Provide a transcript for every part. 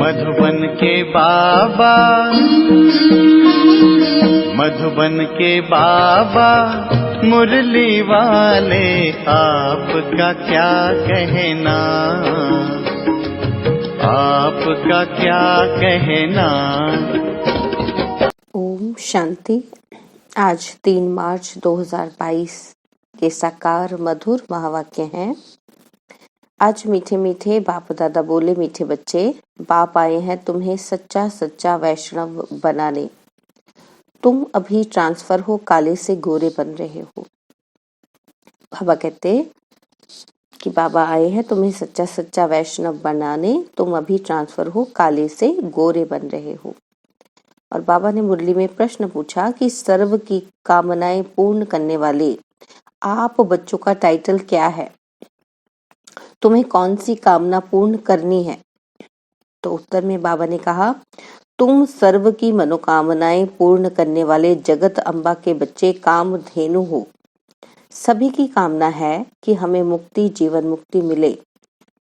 मधुबन के बाबा, मधुबन के बाबा मुरली वाले, आपका क्या कहना, आपका क्या कहना। ओम शांति। आज 3 मार्च 2022 के साकार मधुर महावाक्य हैं। आज मीठे मीठे बाप दादा बोले, मीठे बच्चे, बाप आए हैं तुम्हें सच्चा सच्चा वैष्णव बनाने। तुम अभी ट्रांसफर हो, काले से गोरे बन रहे हो। बाबा कहते कि बाबा आए हैं तुम्हें सच्चा सच्चा वैष्णव बनाने, तुम अभी ट्रांसफर हो, काले से गोरे बन रहे हो। और बाबा ने मुरली में प्रश्न पूछा कि सर्व की कामनाएं पूर्ण करने वाले आप बच्चों का टाइटल क्या है, तुम्हें कौन सी कामना पूर्ण करनी है। तो उत्तर में बाबा ने कहा, तुम सर्व की मनोकामनाएं पूर्ण करने वाले जगत अम्बा के बच्चे कामधेनु हो। सभी की कामना है कि हमें मुक्ति, जीवन मुक्ति मिले।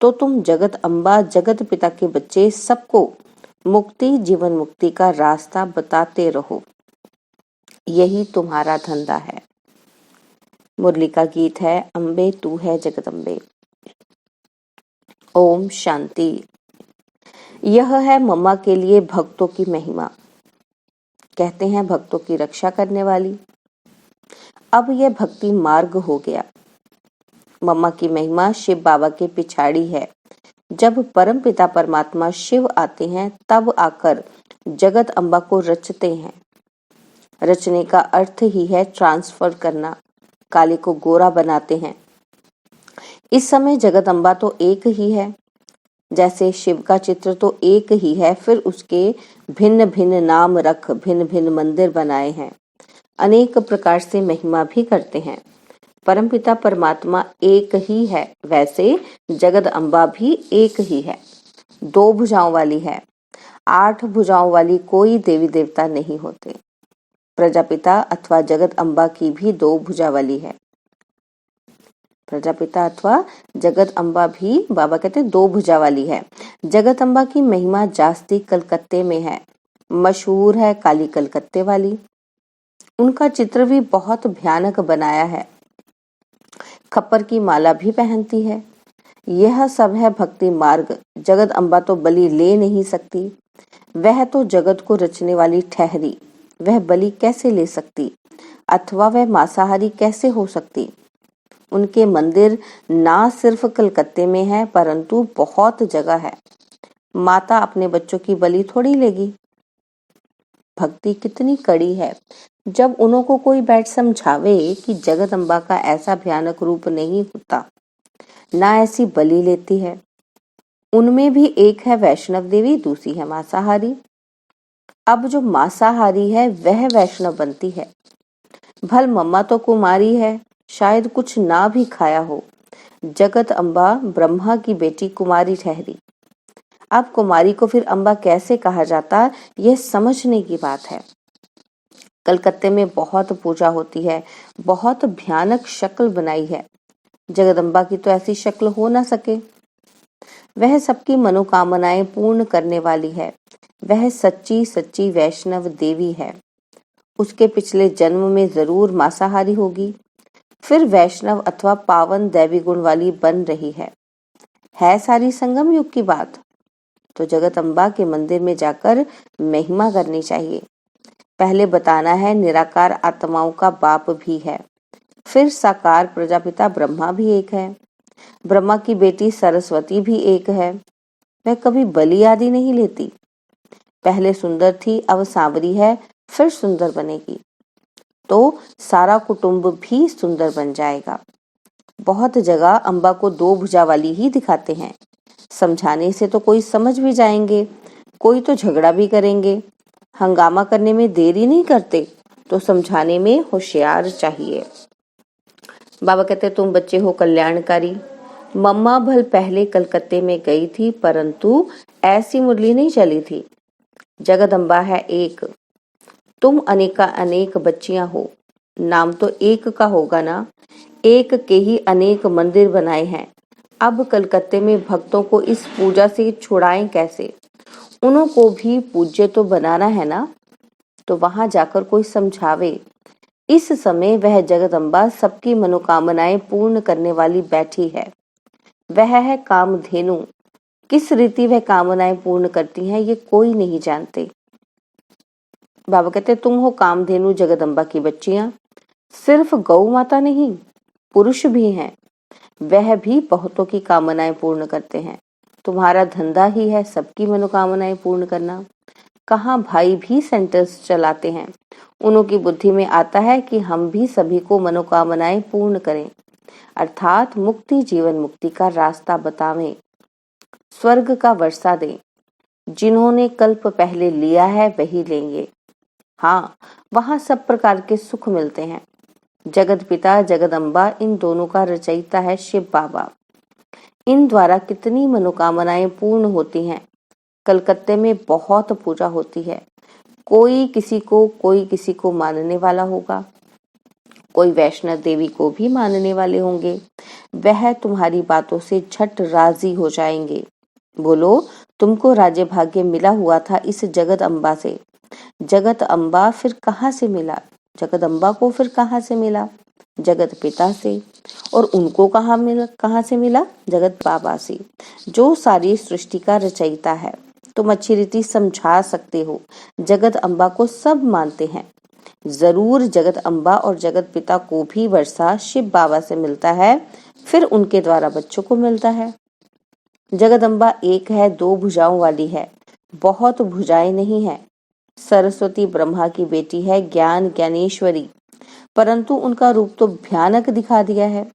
तो तुम जगत अम्बा, जगत पिता के बच्चे सबको मुक्ति, जीवन मुक्ति का रास्ता बताते रहो। यही तुम्हारा धंधा है। मुरली का गीत है, अम्बे तू है जगदम्बे। ओम शांति। यह है मम्मा के लिए भक्तों की महिमा। कहते हैं भक्तों की रक्षा करने वाली। अब यह भक्ति मार्ग हो गया। मम्मा की महिमा शिव बाबा के पिछाड़ी है। जब परम पिता परमात्मा शिव आते हैं, तब आकर जगत अम्बा को रचते हैं। रचने का अर्थ ही है ट्रांसफर करना। काले को गोरा बनाते हैं। इस समय जगत अम्बा तो एक ही है, जैसे शिव का चित्र तो एक ही है, फिर उसके भिन्न भिन्न नाम रख भिन्न भिन्न मंदिर बनाए हैं, अनेक प्रकार से महिमा भी करते हैं। परमपिता परमात्मा एक ही है, वैसे जगत अम्बा भी एक ही है। 2 भुजाओं वाली है। 8 भुजाओं वाली कोई देवी देवता नहीं होते। प्रजापिता अथवा जगत अम्बा की भी 2 भुजा वाली है। प्रजापिता अथवा जगत अम्बा भी बाबा कहते 2 भुजा वाली है। जगत अम्बा की महिमा जास्ती कलकत्ते में है, मशहूर है काली कलकत्ते वाली। उनका चित्र भी बहुत भयानक बनाया है। खप्पर की माला भी पहनती है। यह सब है भक्ति मार्ग। जगत अम्बा तो बलि ले नहीं सकती। वह तो जगत को रचने वाली ठहरी, वह बलि कैसे ले सकती, अथवा वह मांसाहारी कैसे हो सकती। उनके मंदिर ना सिर्फ कलकत्ते में है, परंतु बहुत जगह है। माता अपने बच्चों की बलि थोड़ी लेगी। भक्ति कितनी कड़ी है। जब उन्हों को कोई बैठ समझावे कि जगत अम्बा का ऐसा भयानक रूप नहीं होता, ना ऐसी बलि लेती है। उनमें भी एक है वैष्णव देवी, दूसरी है मांसाहारी। अब जो मांसाहारी है वह वैष्णव बनती है। भल मम्मा तो कुमारी है, शायद कुछ ना भी खाया हो। जगत अम्बा ब्रह्मा की बेटी कुमारी ठहरी। अब कुमारी को फिर अम्बा कैसे कहा जाता, यह समझने की बात है। कलकत्ते में बहुत पूजा होती है, बहुत भयानक शक्ल बनाई है। जगदम्बा की तो ऐसी शक्ल हो ना सके। वह सबकी मनोकामनाएं पूर्ण करने वाली है। वह सच्ची सच्ची वैष्णव देवी है। उसके पिछले जन्म में जरूर मांसाहारी होगी, फिर वैष्णव अथवा पावन दैवी गुण वाली बन रही है सारी संगम युग की बात। तो जगत अम्बा के मंदिर में जाकर महिमा करनी चाहिए। पहले बताना है निराकार आत्माओं का बाप भी है, फिर साकार प्रजापिता ब्रह्मा भी एक है, ब्रह्मा की बेटी सरस्वती भी एक है। वह कभी बलि आदि नहीं लेती। पहले सुंदर थी, अब सांवरी है, फिर सुंदर बनेगी, तो सारा कुटुंब भी सुंदर बन जाएगा। बहुत जगह अम्बा को 2 भुजा वाली ही दिखाते हैं। समझाने से तो कोई समझ भी जाएंगे, कोई तो झगड़ा भी करेंगे। हंगामा करने में देरी नहीं करते, तो समझाने में होशियार चाहिए। बाबा कहते तुम बच्चे हो कल्याणकारी। मम्मा भल पहले कलकत्ते में गई थी, परंतु ऐसी मुरली नहीं चली थी। जगदम्बा है एक, तुम अनेका अनेक बच्चियां हो। नाम तो एक का होगा ना। एक के ही अनेक मंदिर बनाए हैं। अब कलकत्ते में भक्तों को इस पूजा से छुड़ाएं कैसे। उन्हों को भी पूज्य तो बनाना है ना, तो वहां जाकर कोई समझावे। इस समय वह जगदम्बा सबकी मनोकामनाएं पूर्ण करने वाली बैठी है। वह है कामधेनु। किस रीति वह कामनाएं पूर्ण करती हैं ये कोई नहीं जानते। बाबा कहते तुम हो कामधेनु जगदम्बा की बच्चियां। सिर्फ गौ माता नहीं, पुरुष भी हैं, वह भी बहुतों की कामनाएं पूर्ण करते हैं। तुम्हारा धंधा ही है सबकी मनोकामनाएं पूर्ण करना। कहाँ भाई भी सेंटर्स चलाते हैं। उन्हों की बुद्धि में आता है कि हम भी सभी को मनोकामनाएं पूर्ण करें, अर्थात मुक्ति जीवन मुक्ति का रास्ता बतावें, स्वर्ग का वर्षा दें। जिन्होंने कल्प पहले लिया है वही लेंगे। हाँ, वहां सब प्रकार के सुख मिलते हैं। जगत पिता जगदम्बा इन दोनों का रचयिता है शिव बाबा। इन द्वारा कितनी मनोकामनाएं पूर्ण होती हैं। कलकत्ते में बहुत पूजा होती है। कोई किसी को मानने वाला होगा, कोई वैष्णव देवी को भी मानने वाले होंगे। वह तुम्हारी बातों से झट राजी हो जाएंगे। बोलो, तुमको राज्य भाग्य मिला हुआ था इस जगत अम्बा से। जगत अम्बा फिर कहाँ से मिला? जगत अम्बा को फिर कहाँ से मिला? जगत पिता से। और उनको कहाँ से मिला? जगत बाबा से, जो सारी सृष्टि का रचयिता है। तुम अच्छी रीति समझा सकते हो। जगत अम्बा को सब मानते हैं। जरूर जगत अम्बा और जगत पिता को भी वर्षा शिव बाबा से मिलता है, फिर उनके द्वारा बच्चों को मिलता है। जगदम्बा एक है, दो भुजाओं वाली है, बहुत भुजाएं नहीं है। सरस्वती ब्रह्मा की बेटी है, ज्ञान ज्ञानेश्वरी, परंतु उनका रूप तो भयानक दिखा दिया है।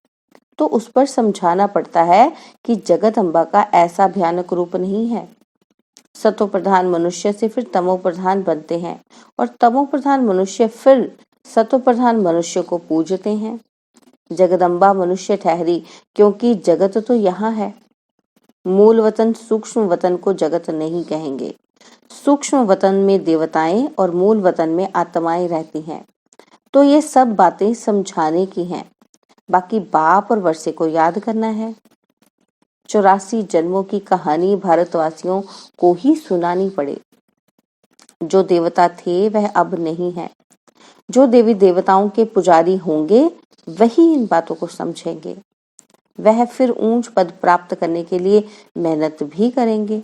तो उस पर समझाना पड़ता है कि जगदम्बा का ऐसा भयानक रूप नहीं है। सतो प्रधान मनुष्य से फिर तमो प्रधान बनते हैं, और तमो प्रधान मनुष्य फिर सतो प्रधान मनुष्य को पूजते हैं। जगदम्बा मनुष्य ठहरी, क्योंकि जगत तो यहाँ है। मूल वतन सूक्ष्म वतन को जगत नहीं कहेंगे। सूक्ष्म वतन में देवताएं और मूल वतन में आत्माएं रहती हैं। तो ये सब बातें समझाने की हैं। बाकी बाप और वर्षे को याद करना है। 84 जन्मों की कहानी भारतवासियों को ही सुनानी पड़े। जो देवता थे वह अब नहीं है। जो देवी देवताओं के पुजारी होंगे वही इन बातों को समझेंगे। वह फिर ऊंच पद प्राप्त करने के लिए मेहनत भी करेंगे।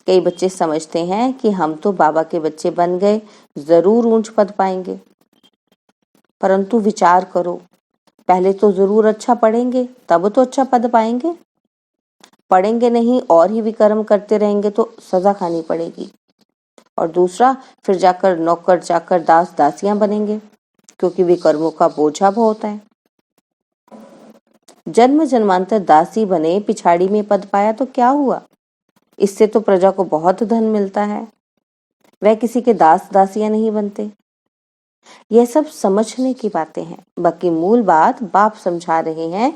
कई बच्चे समझते हैं कि हम तो बाबा के बच्चे बन गए, जरूर ऊंच पद पाएंगे। परंतु विचार करो, पहले तो जरूर अच्छा पढ़ेंगे, तब तो अच्छा पद पाएंगे। पढ़ेंगे नहीं और ही विकर्म करते रहेंगे तो सजा खानी पड़ेगी। और दूसरा, फिर जाकर नौकर चाकर दास दासियां बनेंगे, क्योंकि विकर्मों का बोझा बहुत है। जन्म जन्मांतर दासी बने, पिछाड़ी में पद पाया तो क्या हुआ? इससे तो प्रजा को बहुत धन मिलता है। वह किसी के दास दासियां नहीं बनते। यह सब समझने की बातें हैं। बाकी मूल बात बाप समझा रहे हैं।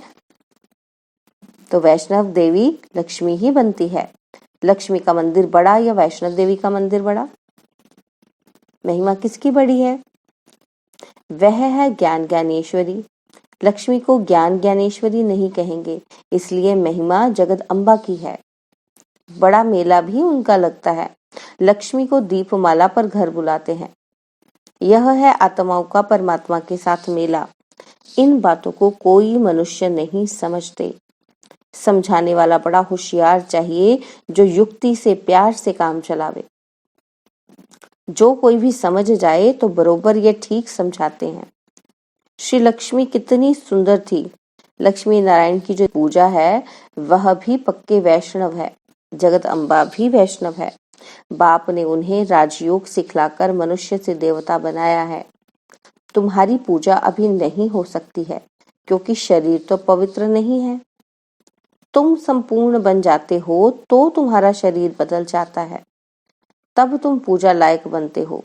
तो वैष्णव देवी लक्ष्मी ही बनती है। लक्ष्मी का मंदिर बड़ा या वैष्णव देवी का मंदिर बड़ा? महिमा किसकी बड़ी है? वह है ज्ञान ज्ञानेश्वरी। लक्ष्मी को ज्ञान ज्ञानेश्वरी नहीं कहेंगे, इसलिए महिमा जगत अम्बा की है। बड़ा मेला भी उनका लगता है। लक्ष्मी को दीपमाला पर घर बुलाते हैं। यह है आत्माओं का परमात्मा के साथ मेला। इन बातों को कोई मनुष्य नहीं समझते। समझाने वाला बड़ा होशियार चाहिए, जो युक्ति से प्यार से काम चलावे। जो कोई भी समझ जाए तो बरोबर ये ठीक समझाते हैं। श्री लक्ष्मी कितनी सुंदर थी। लक्ष्मी नारायण की जो पूजा है वह भी पक्के वैष्णव है। जगत अम्बा भी वैष्णव है। बाप ने उन्हें राजयोग सिखलाकर मनुष्य से देवता बनाया है। तुम्हारी पूजा अभी नहीं हो सकती है, क्योंकि शरीर तो पवित्र नहीं है। तुम संपूर्ण बन जाते हो तो तुम्हारा शरीर बदल जाता है, तब तुम पूजा लायक बनते हो।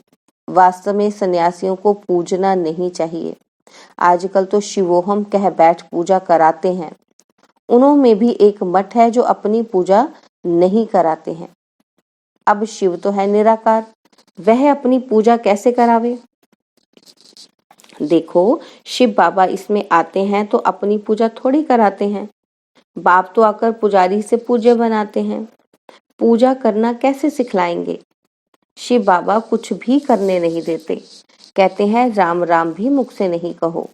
वास्तव में सन्यासियों को पूजना नहीं चाहिए। आजकल तो शिवोहम कह बैठ पूजा कराते हैं। उन्हों में भी एक मठ है जो अपनी पूजा नहीं कराते हैं। अब शिव तो है निराकार, वह अपनी पूजा कैसे करावे? देखो, शिव बाबा इसमें आते हैं तो अपनी पूजा थोड़ी कराते हैं। बाप तो आकर पुजारी से पूज्य बनाते हैं। पूजा करना कैसे सिखलाएंगे? शिव बाबा कुछ भी करने नहीं देते। कहते हैं राम राम भी मुख से नहीं कहो,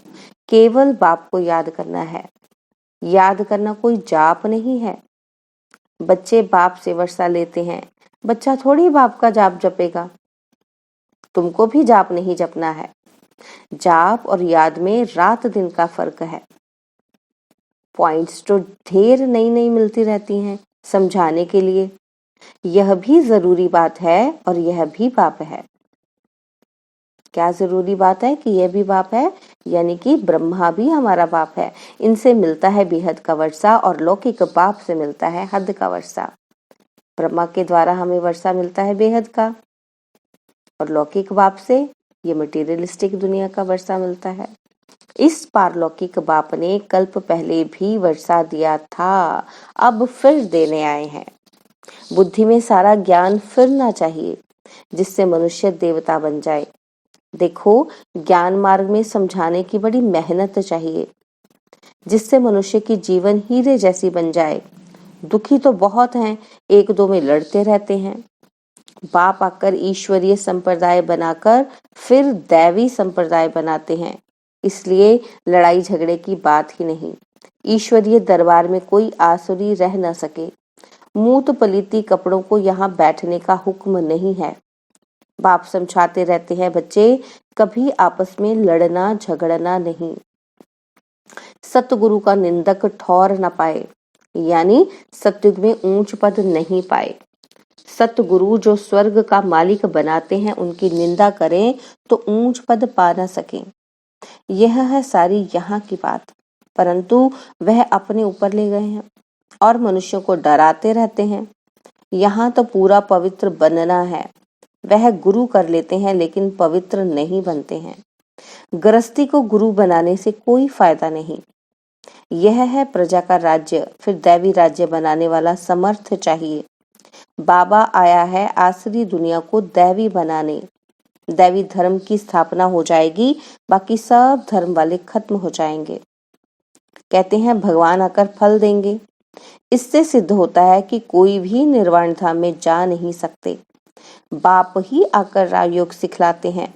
केवल बाप को याद करना है। याद करना कोई जाप नहीं है। बच्चे बाप से वर्षा लेते हैं, बच्चा थोड़ी बाप का जाप जपेगा। तुमको भी जाप नहीं जपना है। जाप और याद में रात दिन का फर्क है। पॉइंट्स तो ढेर नई नई मिलती रहती हैं समझाने के लिए। यह भी जरूरी बात है और यह भी पाप है। क्या जरूरी बात है कि यह भी बाप है? यानी कि ब्रह्मा भी हमारा बाप है। इनसे मिलता है बेहद का वर्षा और लौकिक बाप से मिलता है हद का वर्षा। ब्रह्मा के द्वारा हमें वर्षा मिलता है बेहद का और लौकिक बाप से ये मटेरियलिस्टिक दुनिया का वर्षा मिलता है। इस पारलौकिक बाप ने कल्प पहले भी वर्षा दिया था, अब फिर देने आए हैं। बुद्धि में सारा ज्ञान फिरना चाहिए जिससे मनुष्य देवता बन जाए। देखो, ज्ञान मार्ग में समझाने की बड़ी मेहनत चाहिए जिससे मनुष्य की जीवन हीरे जैसी बन जाए। दुखी तो बहुत हैं, एक दो में लड़ते रहते हैं। बाप आकर ईश्वरीय संप्रदाय बनाकर फिर दैवी संप्रदाय बनाते हैं, इसलिए लड़ाई झगड़े की बात ही नहीं। ईश्वरीय दरबार में कोई आसुरी रह न सके। मूत पलीती कपड़ों को यहाँ बैठने का हुक्म नहीं है। बाप समझाते रहते हैं, बच्चे कभी आपस में लड़ना झगड़ना नहीं। सतगुरु का निंदक ठौर न पाए, यानी सतयुग में ऊंच पद नहीं पाए। सतगुरु जो स्वर्ग का मालिक बनाते हैं उनकी निंदा करें तो ऊंच पद पा न सके। यह है सारी यहाँ की बात। परंतु वह अपने ऊपर ले गए हैं और मनुष्यों को डराते रहते हैं। यहाँ तो पूरा पवित्र बनना है। वह गुरु कर लेते हैं लेकिन पवित्र नहीं बनते हैं। गृहस्थी को गुरु बनाने से कोई फायदा नहीं। यह है प्रजा का राज्य, फिर दैवी राज्य बनाने वाला समर्थ चाहिए। बाबा आया है आसरी दुनिया को दैवी बनाने। दैवी धर्म की स्थापना हो जाएगी, बाकी सब धर्म वाले खत्म हो जाएंगे। कहते हैं भगवान आकर फल देंगे। इससे सिद्ध होता है कि कोई भी निर्वाण धाम में जा नहीं सकते। बाप ही आकर राजयोग सिखलाते हैं।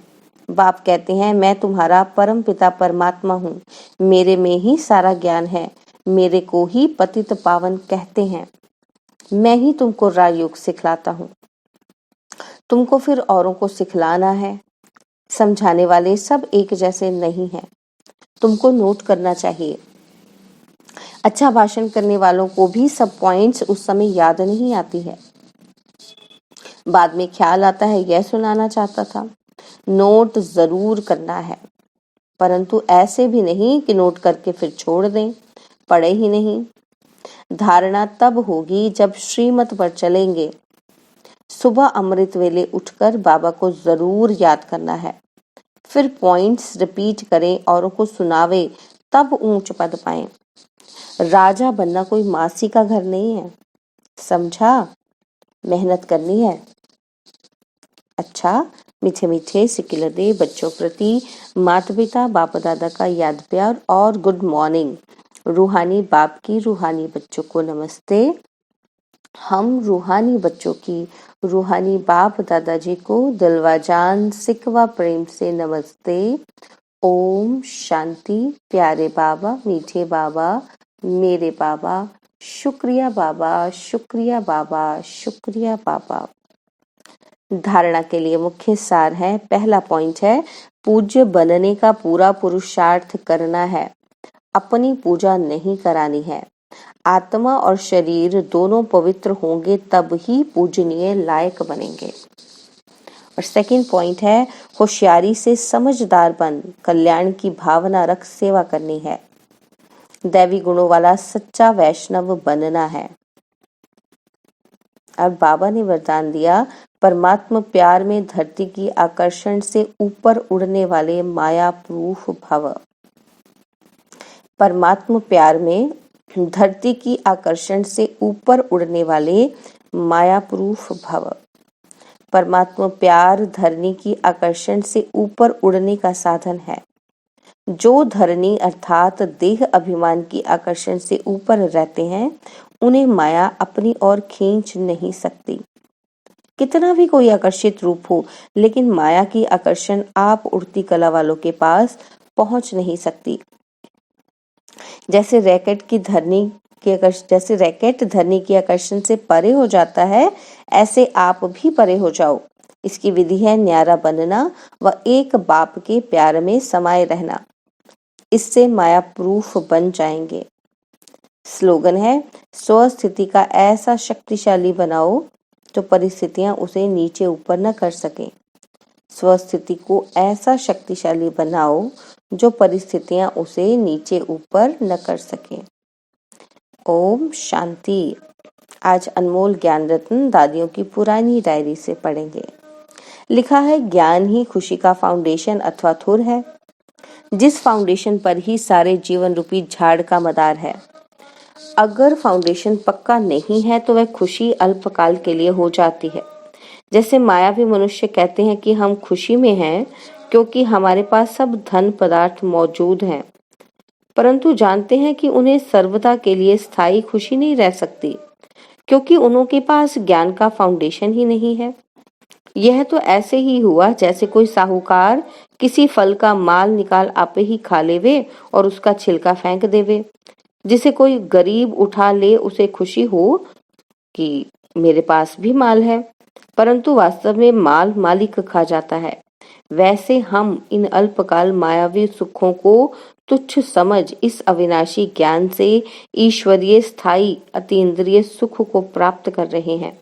बाप कहते हैं मैं तुम्हारा परम पिता परमात्मा हूँ, मेरे में ही सारा ज्ञान है, मेरे को ही पतित पावन कहते हैं। मैं ही तुमको राजयोग सिखलाता हूँ, तुमको फिर औरों को सिखलाना है। समझाने वाले सब एक जैसे नहीं हैं, तुमको नोट करना चाहिए। अच्छा भाषण करने वालों को भी सब पॉइंट्स उस समय याद नहीं आती है, बाद में ख्याल आता है यह सुनाना चाहता था। नोट जरूर करना है, परंतु ऐसे भी नहीं कि नोट करके फिर छोड़ दें, पढ़े ही नहीं। धारणा तब होगी जब श्रीमत पर चलेंगे। सुबह अमृत वेले उठकर बाबा को जरूर याद करना है, फिर पॉइंट्स रिपीट करें, औरों को सुनावे, तब ऊंच पद पाएं। राजा बनना कोई मासी का घर नहीं है, समझा? मेहनत करनी है। अच्छा, मीठे मीठे सिकिलदे बच्चों प्रति माता पिता बाप दादा का याद प्यार और गुड मॉर्निंग। रूहानी बाप की रूहानी बच्चों को नमस्ते। हम रूहानी बच्चों की रूहानी बाप दादाजी को दिलवा जान सिकवा प्रेम से नमस्ते। ओम शांति। प्यारे बाबा, मीठे बाबा, मेरे बाबा, शुक्रिया बाबा, शुक्रिया बाबा, शुक्रिया बाबा। धारणा के लिए मुख्य सार है। पहला पॉइंट है, पूज्य बनने का पूरा पुरुषार्थ करना है, अपनी पूजा नहीं करानी है। आत्मा और शरीर दोनों पवित्र होंगे तब ही पूजनीय लायक बनेंगे। और सेकंड पॉइंट है, होशियारी से समझदार बन, कल्याण की भावना रख सेवा करनी है। दैवी गुणों वाला सच्चा वैष्णव बनना है। और बाबा ने वरदान दिया, परमात्मा प्यार में धरती की आकर्षण से ऊपर उड़ने वाले माया प्रूफ भव। परमात्मा प्यार में धरती की आकर्षण से ऊपर उड़ने वाले माया प्रूफ भव। परमात्मा प्यार धरनी की आकर्षण से ऊपर उड़ने का साधन है। जो धरनी अर्थात देह अभिमान की आकर्षण से ऊपर रहते हैं उन्हें माया अपनी ओर खींच नहीं सकती। कितना भी कोई आकर्षित रूप हो, लेकिन माया की आकर्षण आप उड़ती कला वालों के पास पहुंच नहीं सकती। जैसे रैकेट धरनी की आकर्षण से परे हो जाता है, ऐसे आप भी परे हो जाओ। इसकी विधि है न्यारा बनना व एक बाप के प्यार में समाये रहना। इससे माया प्रूफ बन जाएंगे। स्लोगन है, स्वस्थिति का ऐसा शक्तिशाली बनाओ जो परिस्थितियां उसे नीचे ऊपर न कर सकें। स्वस्थिति को ऐसा शक्तिशाली बनाओ जो परिस्थितियां उसे नीचे ऊपर न कर सकें। ओम शांति। आज अनमोल ज्ञान रत्न दादियों की पुरानी डायरी से पढ़ेंगे। लिखा है, ज्ञान ही खुशी का फाउंडेशन अथवा थुर है, जिस फाउंडेशन पर ही सारे जीवन रूपी झाड़ का मदार है। अगर फाउंडेशन पक्का नहीं है तो वह खुशी अल्पकाल के लिए हो जाती है। जैसे मायावी मनुष्य कहते हैं कि हम खुशी में हैं क्योंकि हमारे पास सब धन पदार्थ मौजूद हैं, परंतु जानते हैं कि उन्हें सर्वदा के लिए स्थायी खुशी नहीं रह सकती, क्योंकि उनके पास ज्ञान का फाउंडेशन ही नहीं है। यह तो ऐसे ही हुआ जैसे कोई साहूकार किसी फल का माल निकाल आपे ही खा लेवे और उसका छिलका फेंक देवे। जिसे कोई गरीब उठा ले उसे खुशी हो कि मेरे पास भी माल है, परंतु वास्तव में माल मालिक खा जाता है। वैसे हम इन अल्पकाल मायावी सुखों को तुच्छ समझ इस अविनाशी ज्ञान से ईश्वरीय स्थायी अतीन्द्रिय सुख को प्राप्त कर रहे हैं,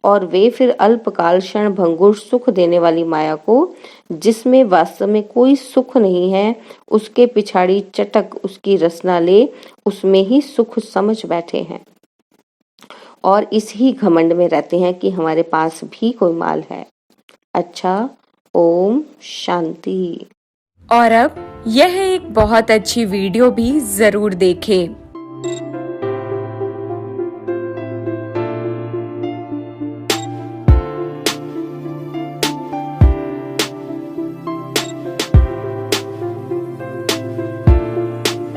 और वे फिर अल्पकाल क्षण भंगुर सुख देने वाली माया को, जिसमें वास्तव में कोई सुख नहीं है, उसके पिछाड़ी चटक उसकी रसना ले उसमें ही सुख समझ बैठे हैं और इस ही घमंड में रहते हैं कि हमारे पास भी कोई माल है। अच्छा, ओम शांति। और अब यह एक बहुत अच्छी वीडियो भी जरूर देखें।